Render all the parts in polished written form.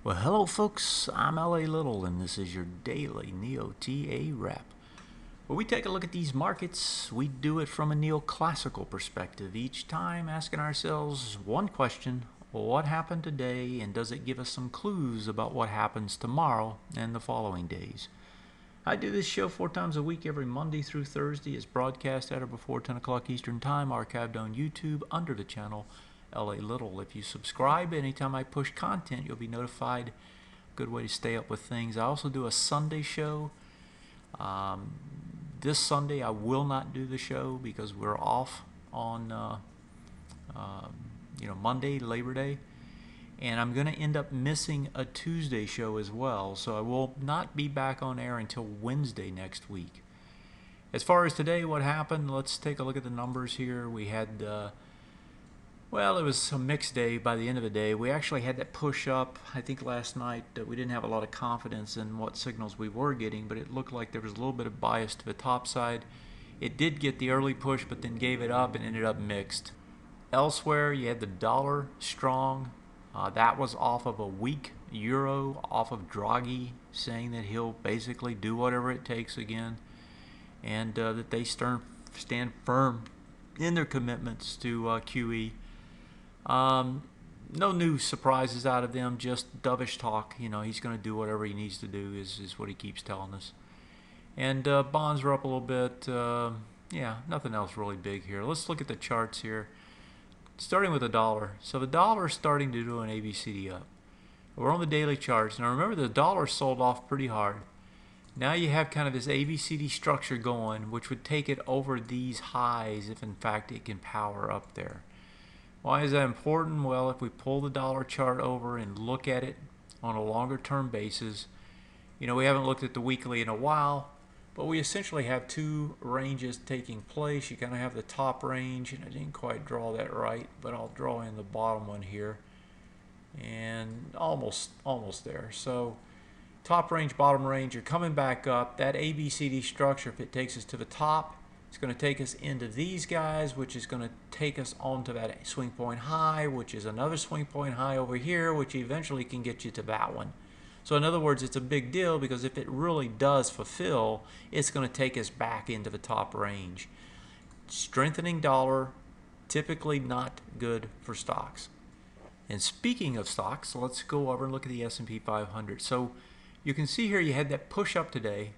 Well, hello, folks. I'm L.A. Little, and this is your daily NeoTA wrap. Where we take a look at these markets, we do it from a neoclassical perspective, each time asking ourselves one question: what happened today, and does it give us some clues about what happens tomorrow and the following days? I do this show 4 times a week, every Monday through Thursday. It's broadcast at or before 10 o'clock Eastern Time, archived on YouTube under the channel L.A. Little. If you subscribe, anytime I push content, you'll be notified. Good way to stay up with things. I also do a Sunday show. This Sunday I will not do the show because we're off on Monday, Labor Day. And I'm going to end up missing a Tuesday show as well, so I will not be back on air until Wednesday next week. As far as today, what happened, let's take a look at the numbers here. We had, it was a mixed day by the end of the day. We actually had that push up, I think last night. We didn't have a lot of confidence in what signals we were getting, but it looked like there was a little bit of bias to the top side. It did get the early push, but then gave it up and ended up mixed. Elsewhere, you had the dollar strong. That was off of a weak euro, off of Draghi saying that he'll basically do whatever it takes again, and that they stand firm in their commitments to QE. No new surprises out of them, just dovish talk. He's going to do whatever he needs to do is what he keeps telling us. And bonds were up a little bit. Nothing else really big here. Let's look at the charts here. Starting with the dollar. So the dollar is starting to do an ABCD up. We're on the daily charts. Now remember, the dollar sold off pretty hard. Now you have kind of this ABCD structure going, which would take it over these highs if in fact it can power up there. Why is that important? Well, if we pull the dollar chart over and look at it on a longer term basis, we haven't looked at the weekly in a while, but we essentially have two ranges taking place. You kind of have the top range, and I didn't quite draw that right, but I'll draw in the bottom one here, and almost there. So top range, bottom range, you're coming back up. That ABCD structure, if it takes us to the top, it's going to take us into these guys, which is going to take us onto that swing point high, which is another swing point high over here, which eventually can get you to that one. So in other words, it's a big deal because if it really does fulfill, it's going to take us back into the top range. Strengthening dollar, typically not good for stocks. And speaking of stocks, let's go over and look at the S&P 500. So you can see here you had that push up today.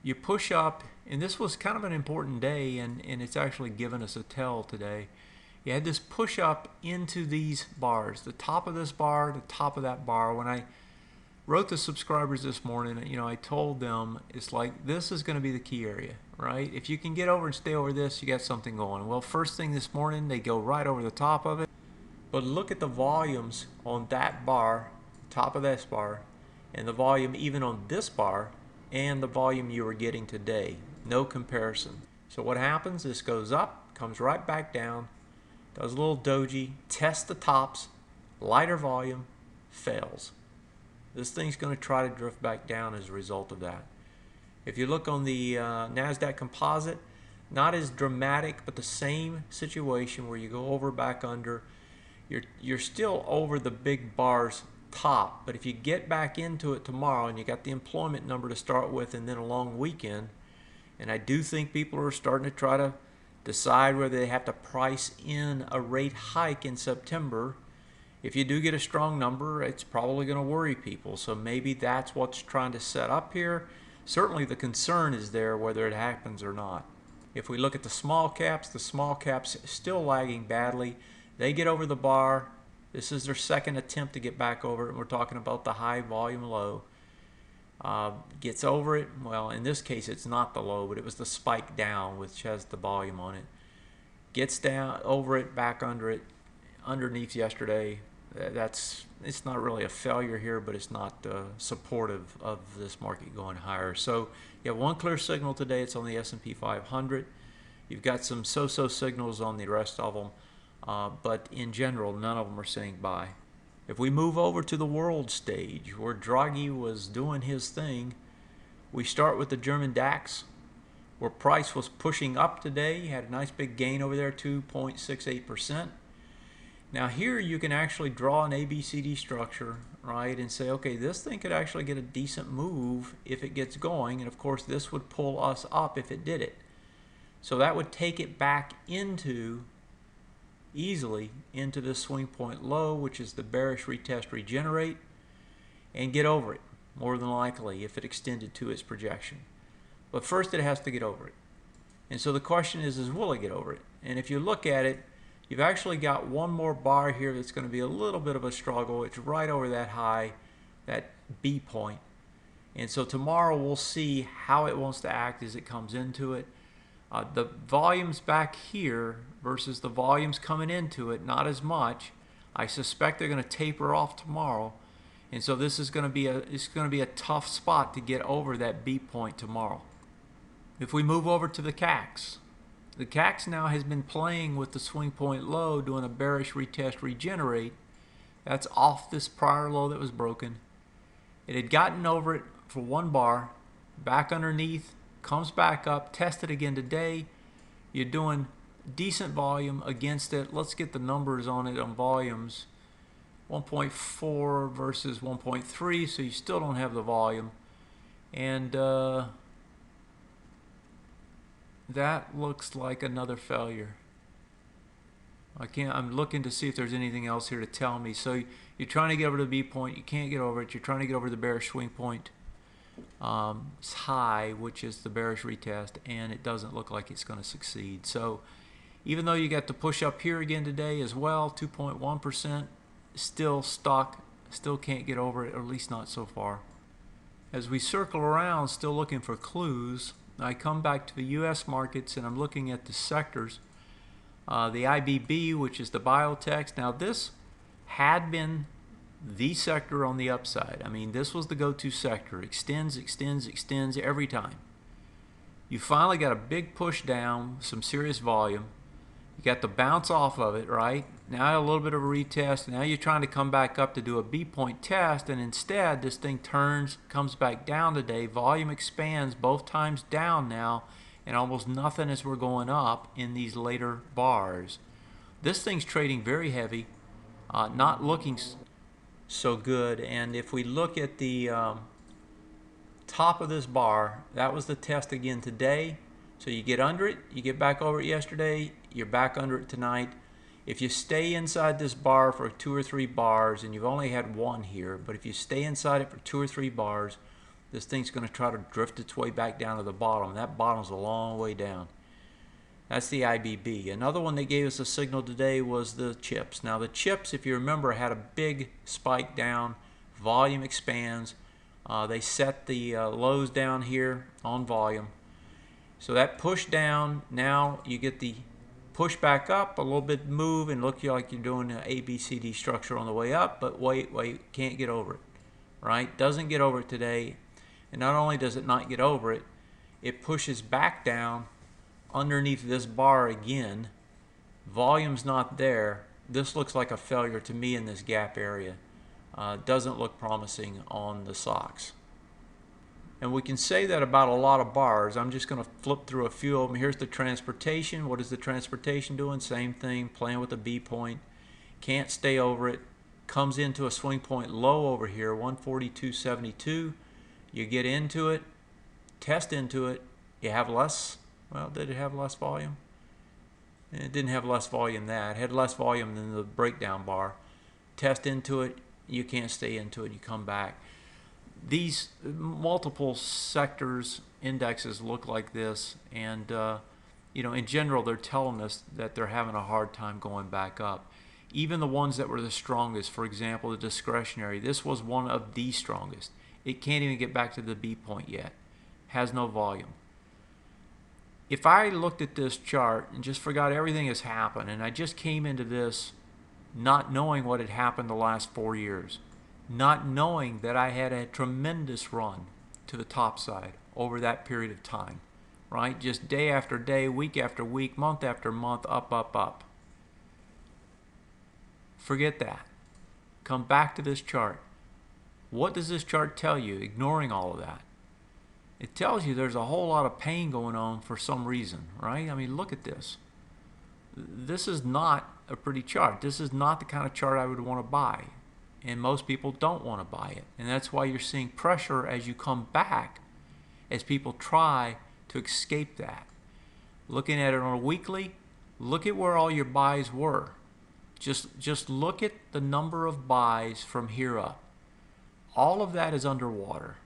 You push up, and this was kind of an important day, and it's actually given us a tell today. You had this push up into these bars, the top of this bar, the top of that bar. When I wrote the subscribers this morning, I told them it's like this is going to be the key area, right? If you can get over and stay over this, you got something going. Well, first thing this morning, they go right over the top of it. But look at the volumes on that bar, top of this bar, and the volume even on this bar, and the volume you were getting today. No comparison. So what happens? This goes up, comes right back down, does a little doji, tests the tops, lighter volume, fails. This thing's going to try to drift back down as a result of that. If you look on the NASDAQ composite, not as dramatic, but the same situation where you go over, back under. You're still over the big bar's top, but if you get back into it tomorrow and you got the employment number to start with and then a long weekend, and I do think people are starting to try to decide whether they have to price in a rate hike in September. If you do get a strong number, it's probably going to worry people. So maybe that's what's trying to set up here. Certainly the concern is there whether it happens or not. If we look at the small caps still lagging badly. They get over the bar. This is their second attempt to get back over it. We're talking about the high volume low. Gets over it. Well, in this case, it's not the low, but it was the spike down, which has the volume on it. Gets down over it, back under it, underneath yesterday. It's not really a failure here, but it's not supportive of this market going higher. So you have one clear signal today. It's on the S&P 500. You've got some so-so signals on the rest of them, but in general, none of them are saying buy. If we move over to the world stage, where Draghi was doing his thing, we start with the German DAX, where price was pushing up today. You had a nice big gain over there, 2.68%. Now here you can actually draw an ABCD structure, right, and say, okay, this thing could actually get a decent move if it gets going, and of course this would pull us up if it did it. So that would take it back easily into this swing point low, which is the bearish retest regenerate, and get over it, more than likely, if it extended to its projection. But first it has to get over it. And so the question is will it get over it? And if you look at it, you've actually got one more bar here that's going to be a little bit of a struggle. It's right over that high, that B point. And so tomorrow we'll see how it wants to act as it comes into it. The volumes back here versus the volumes coming into it, not as much. I suspect they're going to taper off tomorrow. And so this is going to be a tough spot to get over that B point tomorrow. If we move over to the CACs, the CACs now has been playing with the swing point low, doing a bearish retest regenerate. That's off this prior low that was broken. It had gotten over it for one bar, back underneath, comes back up, tested again today. You're doing decent volume against it. Let's get the numbers on it on volumes. 1.4 versus 1.3, so you still don't have the volume. And that looks like another failure. I'm looking to see if there's anything else here to tell me. So you're trying to get over the B point, you can't get over it. You're trying to get over the bearish swing point. It's high, which is the bearish retest, and it doesn't look like it's going to succeed. So even though you got to push up here again today as well, 2.1%, still stuck, still can't get over it, or at least not so far. As we circle around, still looking for clues, I come back to the US markets and I'm looking at the sectors. The IBB, which is the biotechs. Now this had been the sector on the upside. I mean, this was the go-to sector. Extends, extends, extends every time. You finally got a big push down, some serious volume. You got the bounce off of it, right? Now a little bit of a retest. Now you're trying to come back up to do a B point test, and instead this thing turns, comes back down today. Volume expands both times down now, and almost nothing as we're going up in these later bars. This thing's trading very heavy, not looking so good. And if we look at the top of this bar, that was the test again today. So you get under it, you get back over it yesterday, you're back under it tonight. If you stay inside this bar for 2 or 3 bars, and you've only had one here, but if you stay inside it for 2 or 3 bars, this thing's going to try to drift its way back down to the bottom. That bottom's a long way down. That's the IBB. Another one that gave us a signal today was the chips. Now the chips, if you remember, had a big spike down. Volume expands. They set the lows down here on volume. So that push down, now you get the push back up, a little bit move, and look like you're doing an ABCD structure on the way up, but wait, can't get over it, right? Doesn't get over it today. And not only does it not get over it, it pushes back down underneath this bar again. Volume's not there. This looks like a failure to me in this gap area. Doesn't look promising on the SOX. And we can say that about a lot of bars. I'm just going to flip through a few of them. Here's the transportation. What is the transportation doing? Same thing, playing with the B point. Can't stay over it. Comes into a swing point low over here, 142.72. You get into it, test into it. You have less. Well, did it have less volume? It didn't have less volume than that. It had less volume than the breakdown bar. Test into it. You can't stay into it. You come back. These multiple sectors indexes look like this, and in general they're telling us that they're having a hard time going back up. Even the ones that were the strongest, for example the discretionary, this was one of the strongest. It can't even get back to the B point yet. Has no volume. If I looked at this chart and just forgot everything has happened, and I just came into this not knowing what had happened the last 4 years, not knowing that I had a tremendous run to the top side over that period of time, right? Just day after day, week after week, month after month, up, up, up. Forget that. Come back to this chart. What does this chart tell you, ignoring all of that? It tells you there's a whole lot of pain going on for some reason, right? I mean, look at this. This is not a pretty chart. This is not the kind of chart I would want to buy, and most people don't want to buy it, and that's why you're seeing pressure as you come back, as people try to escape that. Looking at it on a weekly, look at where all your buys were. Just look at the number of buys from here up. All of that is underwater.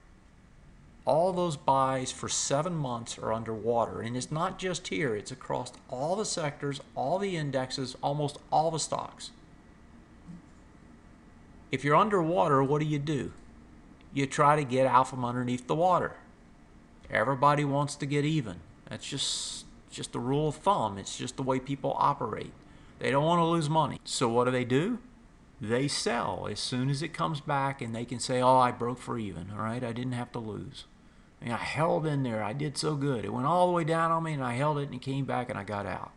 All those buys for 7 months are underwater. And it's not just here, it's across all the sectors, all the indexes, almost all the stocks. If you're underwater, what do? You try to get out from underneath the water. Everybody wants to get even. That's just the rule of thumb. It's just the way people operate. They don't want to lose money. So what do? They sell as soon as it comes back, and they can say, oh, I broke for even, all right? I didn't have to lose. I held in there. I did so good. It went all the way down on me, and I held it, and it came back, and I got out.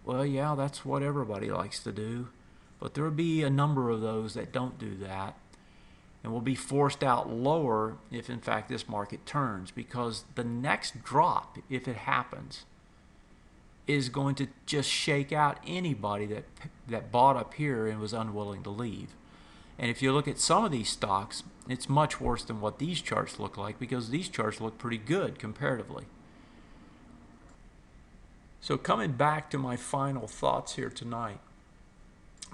Well, yeah, that's what everybody likes to do. But there will be a number of those that don't do that, and will be forced out lower if, in fact, this market turns, because the next drop, if it happens, is going to just shake out anybody that bought up here and was unwilling to leave. And if you look at some of these stocks, it's much worse than what these charts look like, because these charts look pretty good comparatively. So coming back to my final thoughts here tonight,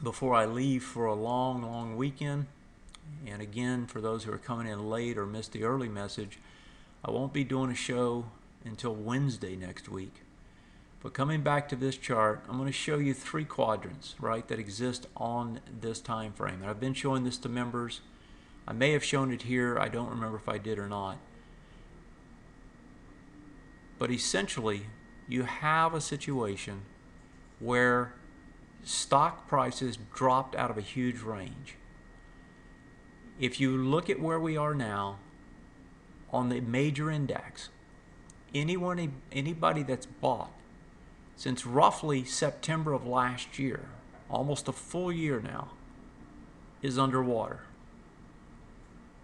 before I leave for a long weekend, and again, for those who are coming in late or missed the early message, I won't be doing a show until Wednesday next week. But coming back to this chart, I'm going to show you 3 quadrants, right, that exist on this time frame. And I've been showing this to members. I may have shown it here. I don't remember if I did or not. But essentially, you have a situation where stock prices dropped out of a huge range. If you look at where we are now on the major index, anybody that's bought since roughly September of last year, almost a full year now, is underwater.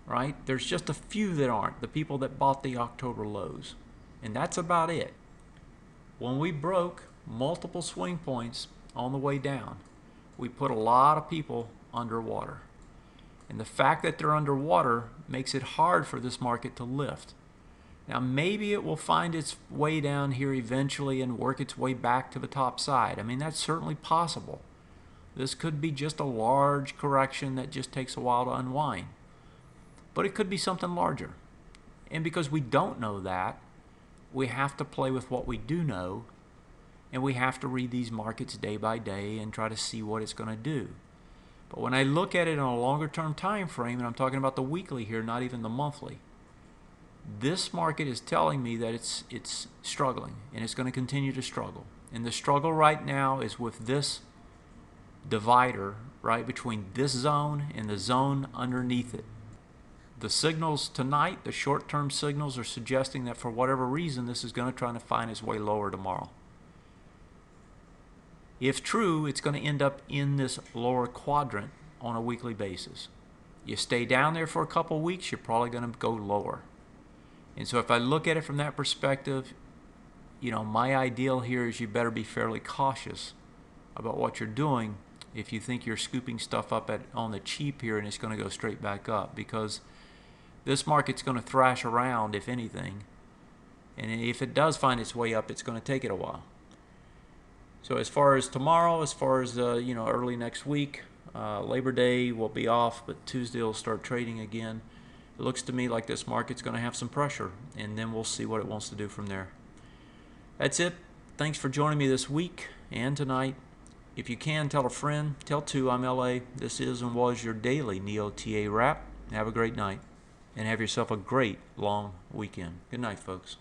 Right? There's just a few that aren't, the people that bought the October lows. And that's about it. When we broke multiple swing points on the way down, we put a lot of people underwater. And the fact that they're underwater makes it hard for this market to lift. Now maybe it will find its way down here eventually and work its way back to the top side. I mean, that's certainly possible. This could be just a large correction that just takes a while to unwind. But it could be something larger. And because we don't know that, we have to play with what we do know, and we have to read these markets day by day and try to see what it's going to do. But when I look at it on a longer term time frame, and I'm talking about the weekly here, not even the monthly, this market is telling me that it's struggling, and it's going to continue to struggle. And the struggle right now is with this divider, right, between this zone and the zone underneath it. The signals tonight, the short-term signals, are suggesting that for whatever reason, this is going to try to find its way lower tomorrow. If true, it's going to end up in this lower quadrant on a weekly basis. You stay down there for a couple of weeks, you're probably going to go lower. And so if I look at it from that perspective, you know, my ideal here is you better be fairly cautious about what you're doing if you think you're scooping stuff up on the cheap here and it's going to go straight back up, because this market's going to thrash around, if anything. And if it does find its way up, it's going to take it a while. So as far as tomorrow, as far as early next week, Labor Day will be off, but Tuesday will start trading again. It looks to me like this market's going to have some pressure, and then we'll see what it wants to do from there. That's it. Thanks for joining me this week and tonight. If you can, tell a friend, tell 2. I'm LA. This is and was your daily NeoTA wrap. Have a great night, and have yourself a great long weekend. Good night, folks.